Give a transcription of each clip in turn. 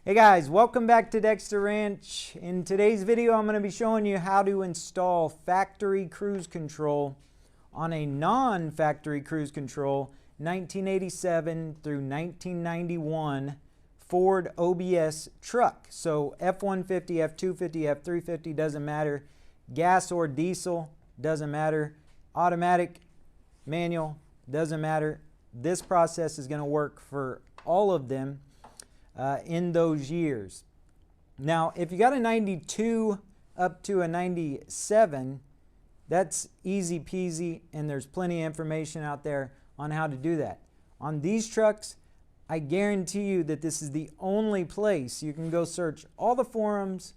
Hey guys, welcome back to Dexter Ranch. In today's video, I'm going to be showing you how to install factory cruise control on a non-factory cruise control 1987 through 1991 Ford OBS truck. So F150, F250, F350 doesn't matter. Gas or diesel doesn't matter. Automatic, manual doesn't matter. This process is going to work for all of them in those years. Now, if you got a 92 up to a 97, that's easy peasy, and there's plenty of information out there on how to do that. On these trucks, I guarantee you that this is the only place you can go search all the forums,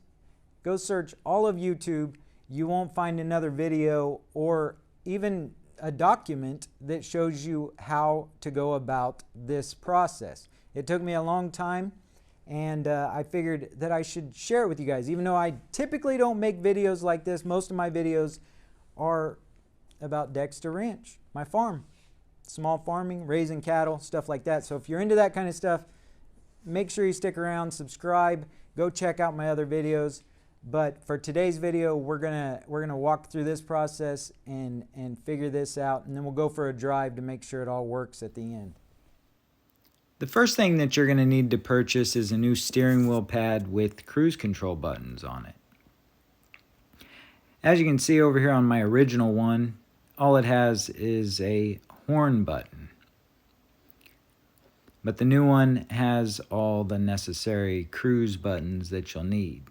go search all of YouTube. You won't find another video or even a document that shows you how to go about this process. It took me a long time, and I figured that I should share it with you guys. Even though I typically don't make videos like this, most of my videos are about Dexter Ranch, my farm. Small farming, raising cattle, stuff like that. So if you're into that kind of stuff, make sure you stick around, subscribe, go check out my other videos. But for today's video, we're gonna walk through this process and figure this out, and then we'll go for a drive to make sure it all works at the end. The first thing that you're going to need to purchase is a new steering wheel pad with cruise control buttons on it. As you can see over here on my original one, all it has is a horn button. But the new one has all the necessary cruise buttons that you'll need.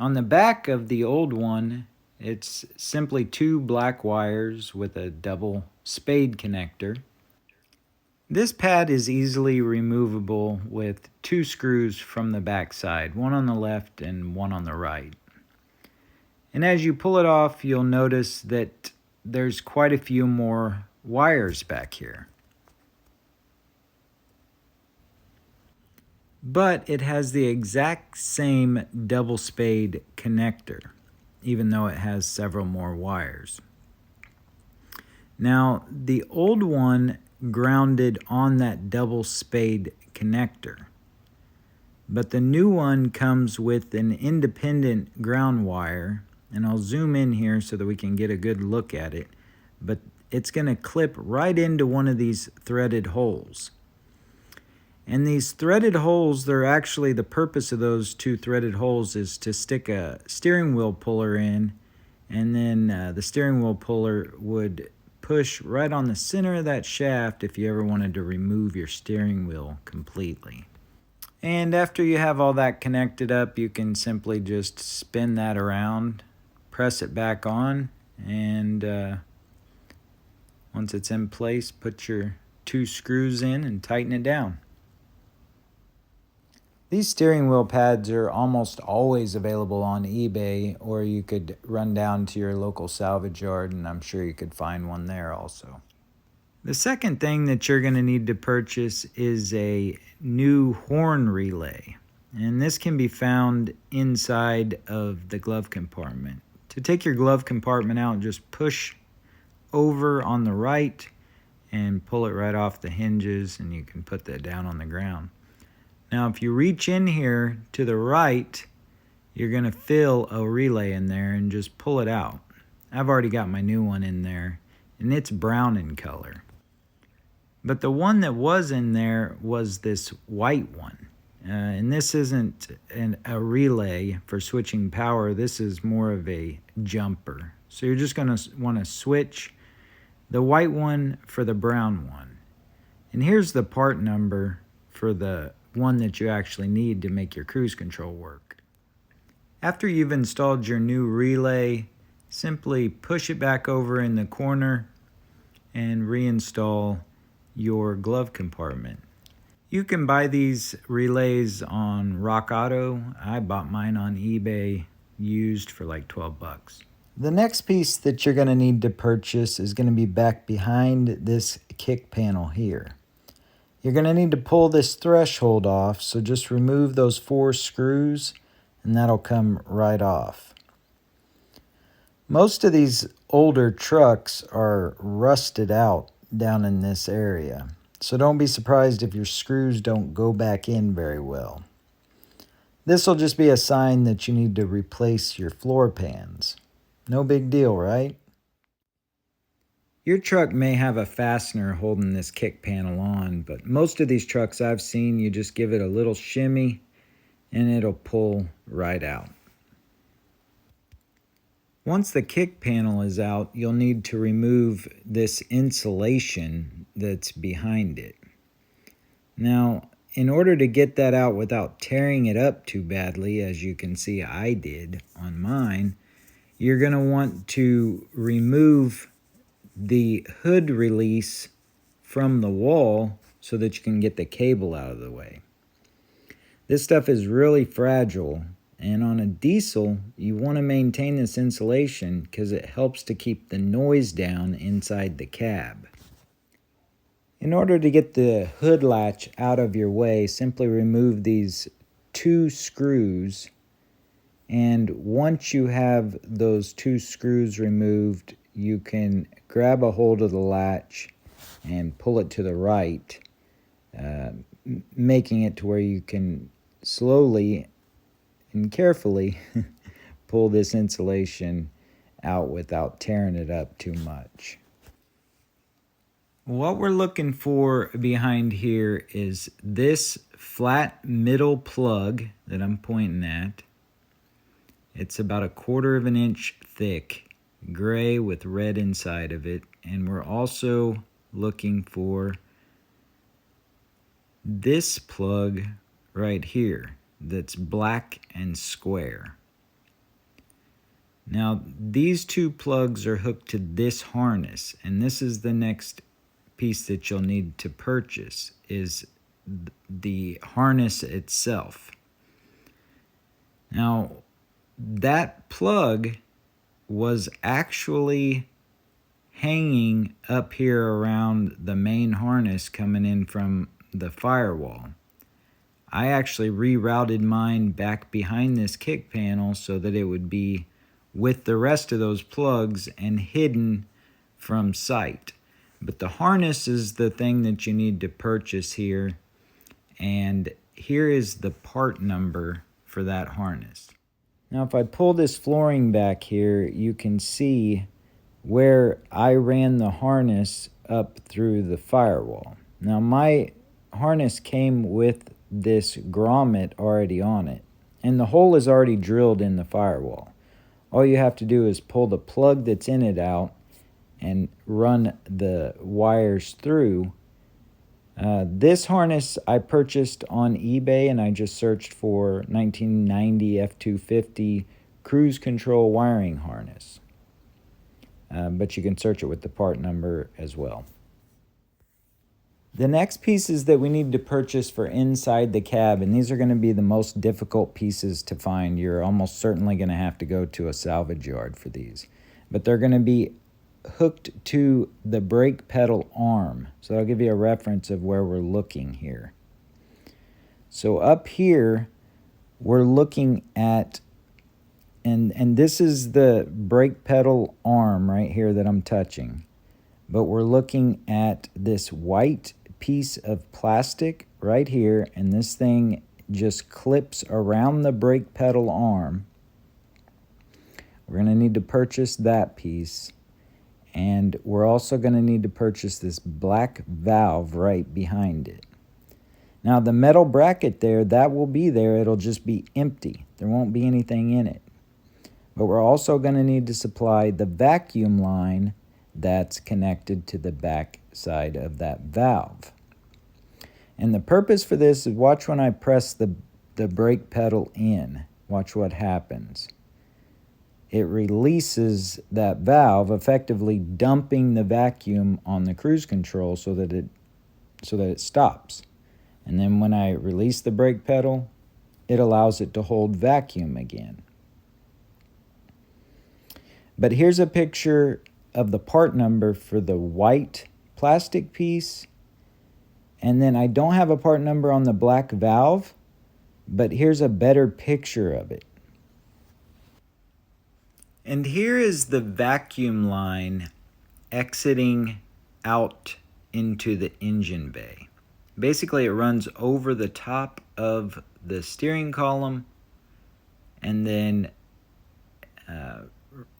On the back of the old one, it's simply two black wires with a double spade connector. This pad is easily removable with two screws from the back side, one on the left and one on the right. And as you pull it off, you'll notice that there's quite a few more wires back here. But it has the exact same double spade connector, even though it has several more wires. Now, the old one grounded on that double spade connector, but the new one comes with an independent ground wire, and I'll zoom in here so that we can get a good look at it, but it's going to clip right into one of these threaded holes. And these threaded holes, they're actually, the purpose of those two threaded holes is to stick a steering wheel puller in, and then the steering wheel puller would push right on the center of that shaft if you ever wanted to remove your steering wheel completely. And after you have all that connected up, you can simply just spin that around, press it back on, and once it's in place, put your two screws in and tighten it down. These steering wheel pads are almost always available on eBay, or you could run down to your local salvage yard and I'm sure you could find one there also. The second thing that you're going to need to purchase is a new horn relay, and this can be found inside of the glove compartment. To take your glove compartment out, just push over on the right and pull it right off the hinges, and you can put that down on the ground. Now, if you reach in here to the right, you're going to fill a relay in there and just pull it out. I've already got my new one in there, and it's brown in color. But the one that was in there was this white one. And this isn't a relay for switching power. This is more of a jumper. So you're just going to want to switch the white one for the brown one. And here's the part number for the one that you actually need to make your cruise control work. After you've installed your new relay, simply push it back over in the corner and reinstall your glove compartment. You can buy these relays on Rock Auto. I bought mine on eBay used for like 12 bucks. The next piece that you're going to need to purchase is going to be back behind this kick panel here. You're going to need to pull this threshold off, so just remove those 4 screws and that'll come right off. Most of these older trucks are rusted out down in this area, so don't be surprised if your screws don't go back in very well. This will just be a sign that you need to replace your floor pans. No big deal, right? Your truck may have a fastener holding this kick panel on, but most of these trucks I've seen, you just give it a little shimmy and it'll pull right out. Once the kick panel is out, you'll need to remove this insulation that's behind it. Now, in order to get that out without tearing it up too badly, as you can see I did on mine, you're going to want to remove the hood release from the wall so that you can get the cable out of the way. This stuff is really fragile, and on a diesel, you want to maintain this insulation because it helps to keep the noise down inside the cab. In order to get the hood latch out of your way, simply remove these 2 screws, and once you have those 2 screws removed, you can grab a hold of the latch and pull it to the right, making it to where you can slowly and carefully pull this insulation out without tearing it up too much. What we're looking for behind here is this flat middle plug that I'm pointing at. It's about 1/4 inch thick, gray with red inside of it. And we're also looking for this plug right here that's black and square. Now, these 2 plugs are hooked to this harness, and this is the next piece that you'll need to purchase, is the harness itself. Now, that plug was actually hanging up here around the main harness coming in from the firewall. I actually rerouted mine back behind this kick panel so that it would be with the rest of those plugs and hidden from sight. But the harness is the thing that you need to purchase here, and here is the part number for that harness. Now, if I pull this flooring back here, you can see where I ran the harness up through the firewall. Now, my harness came with this grommet already on it, and the hole is already drilled in the firewall. All you have to do is pull the plug that's in it out and run the wires through. This harness I purchased on eBay, and I just searched for 1990 F250 cruise control wiring harness. But you can search it with the part number as well. The next pieces that we need to purchase for inside the cab, and these are going to be the most difficult pieces to find. You're almost certainly going to have to go to a salvage yard for these. But they're going to be hooked to the brake pedal arm. So I'll give you a reference of where we're looking here. So up here, we're looking at, and this is the brake pedal arm right here that I'm touching. But we're looking at this white piece of plastic right here, and this thing just clips around the brake pedal arm. We're going to need to purchase that piece. And we're also going to need to purchase this black valve right behind it. Now, the metal bracket there, that will be there. It'll just be empty. There won't be anything in it. But we're also going to need to supply the vacuum line that's connected to the back side of that valve. And the purpose for this is, watch when I press the brake pedal in. Watch what happens. It releases that valve, effectively dumping the vacuum on the cruise control so that it stops. And then when I release the brake pedal, it allows it to hold vacuum again. But here's a picture of the part number for the white plastic piece. And then I don't have a part number on the black valve, but here's a better picture of it. And here is the vacuum line exiting out into the engine bay. Basically, it runs over the top of the steering column and then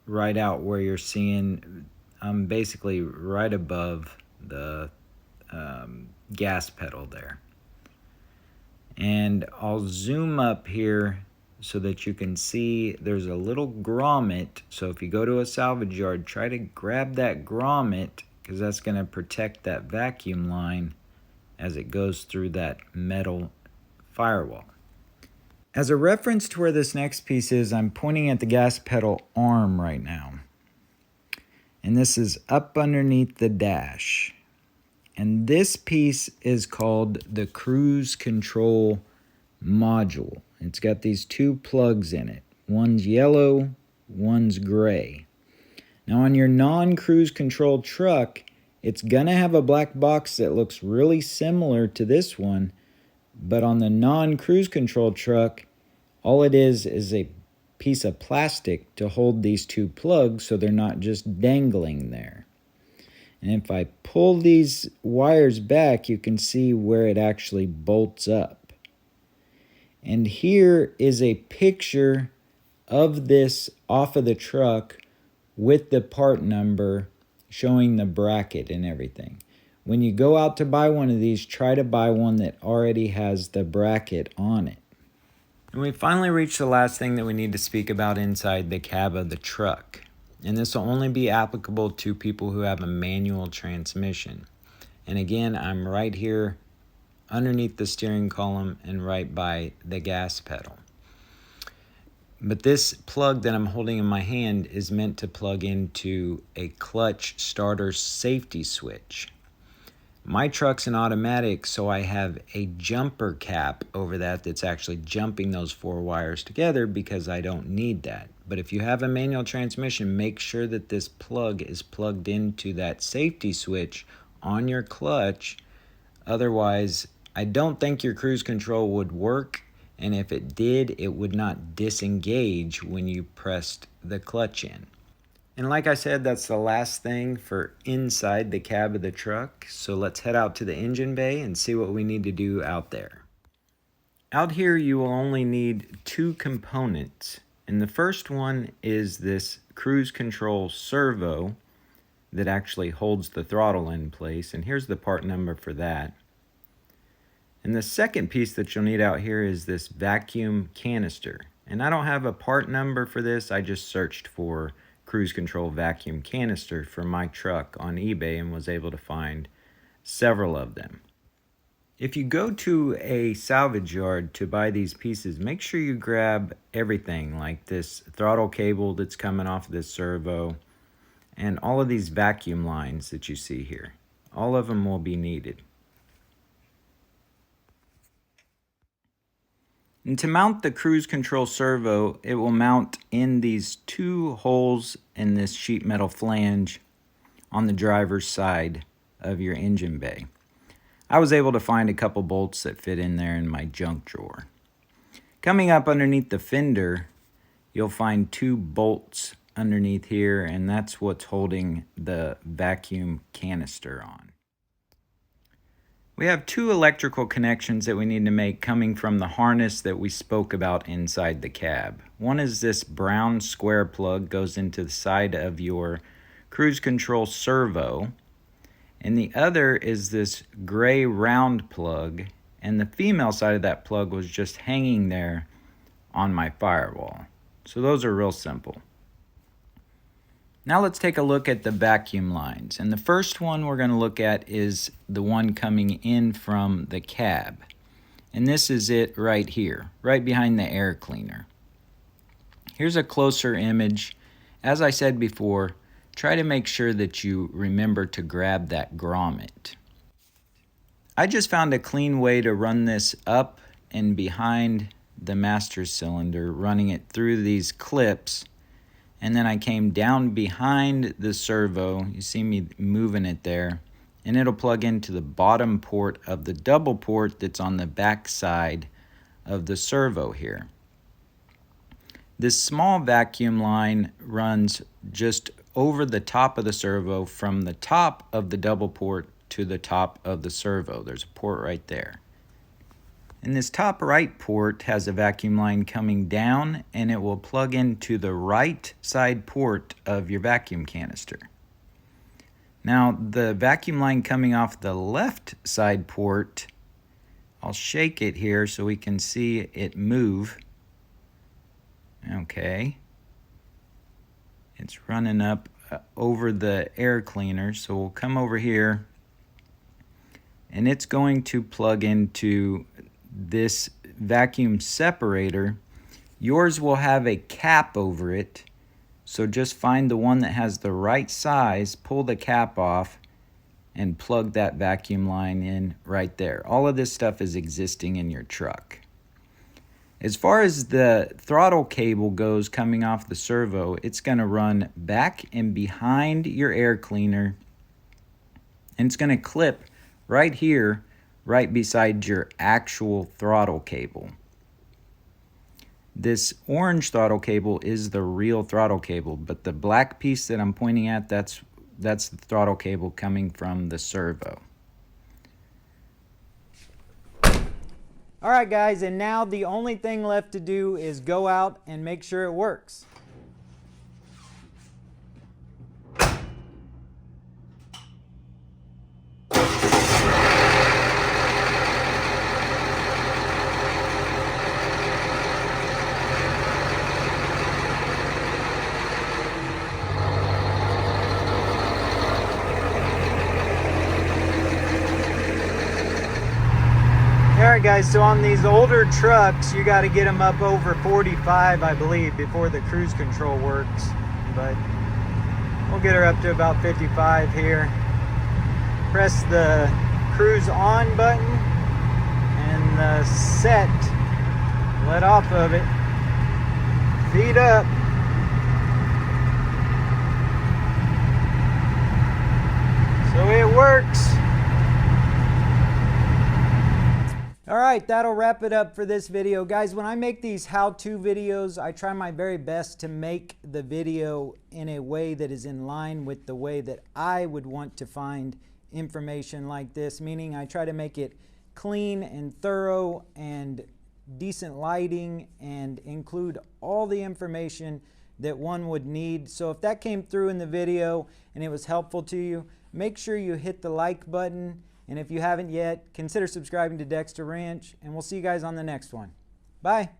right out where you're seeing, I'm basically right above the gas pedal there. And I'll zoom up here so that you can see there's a little grommet. So if you go to a salvage yard, try to grab that grommet, because that's going to protect that vacuum line as it goes through that metal firewall. As a reference to where this next piece is, I'm pointing at the gas pedal arm right now. And this is up underneath the dash. And this piece is called the cruise control module. It's got these two plugs in it. One's yellow, one's gray. Now on your non-cruise control truck, it's gonna have a black box that looks really similar to this one, but on the non-cruise control truck, all it is a piece of plastic to hold these two plugs so they're not just dangling there. And if I pull these wires back, you can see where it actually bolts up. And here is a picture of this off of the truck with the part number showing the bracket and everything. When you go out to buy one of these, try to buy one that already has the bracket on it. And we finally reached the last thing that we need to speak about inside the cab of the truck. And this will only be applicable to people who have a manual transmission. And again, I'm right here underneath the steering column and right by the gas pedal. But this plug that I'm holding in my hand is meant to plug into a clutch starter safety switch. My truck's an automatic, so I have a jumper cap over that that's actually jumping those four wires together because I don't need that. But if you have a manual transmission, make sure that this plug is plugged into that safety switch on your clutch. Otherwise, I don't think your cruise control would work, and if it did, it would not disengage when you pressed the clutch in. And like I said, that's the last thing for inside the cab of the truck. So let's head out to the engine bay and see what we need to do out there. Out here, you will only need two components. And the first one is this cruise control servo that actually holds the throttle in place. And here's the part number for that. And the second piece that you'll need out here is this vacuum canister. And I don't have a part number for this. I just searched for cruise control vacuum canister for my truck on eBay and was able to find several of them. If you go to a salvage yard to buy these pieces, make sure you grab everything like this throttle cable that's coming off of this servo and all of these vacuum lines that you see here. All of them will be needed. And to mount the cruise control servo, it will mount in these two holes in this sheet metal flange on the driver's side of your engine bay. I was able to find a couple bolts that fit in there in my junk drawer. Coming up underneath the fender, you'll find two bolts underneath here, and that's what's holding the vacuum canister on. We have two electrical connections that we need to make coming from the harness that we spoke about inside the cab. One is this brown square plug, goes into the side of your cruise control servo, and the other is this gray round plug, and the female side of that plug was just hanging there on my firewall. So those are real simple. Now let's take a look at the vacuum lines. And the first one we're going to look at is the one coming in from the cab. And this is it right here, right behind the air cleaner. Here's a closer image. As I said before, try to make sure that you remember to grab that grommet. I just found a clean way to run this up and behind the master cylinder, running it through these clips. And then I came down behind the servo. You see me moving it there. And it'll plug into the bottom port of the double port that's on the back side of the servo here. This small vacuum line runs just over the top of the servo from the top of the double port to the top of the servo. There's a port right there. And this top right port has a vacuum line coming down, and it will plug into the right side port of your vacuum canister. Now the vacuum line coming off the left side port, I'll shake it here so we can see it move. Okay. It's running up over the air cleaner, so we'll come over here and it's going to plug into this vacuum separator. Yours will have a cap over it, so just find the one that has the right size, pull the cap off, and plug that vacuum line in right there. All of this stuff is existing in your truck. As far as the throttle cable goes coming off the servo, it's going to run back and behind your air cleaner, and it's going to clip right here, right beside your actual throttle cable. This orange throttle cable is the real throttle cable, but the black piece that I'm pointing at, that's the throttle cable coming from the servo. Alright guys, and now the only thing left to do is go out and make sure it works. Alright guys, so on these older trucks, you got to get them up over 45, I believe, before the cruise control works. But we'll get her up to about 55 here. Press the cruise on button and the set. Let off of it. Feet up. So it works. Alright, that'll wrap it up for this video. Guys, when I make these how-to videos, I try my very best to make the video in a way that is in line with the way that I would want to find information like this, meaning I try to make it clean and thorough and decent lighting and include all the information that one would need. So if that came through in the video and it was helpful to you, make sure you hit the like button. And if you haven't yet, consider subscribing to Dexter Ranch, and we'll see you guys on the next one. Bye.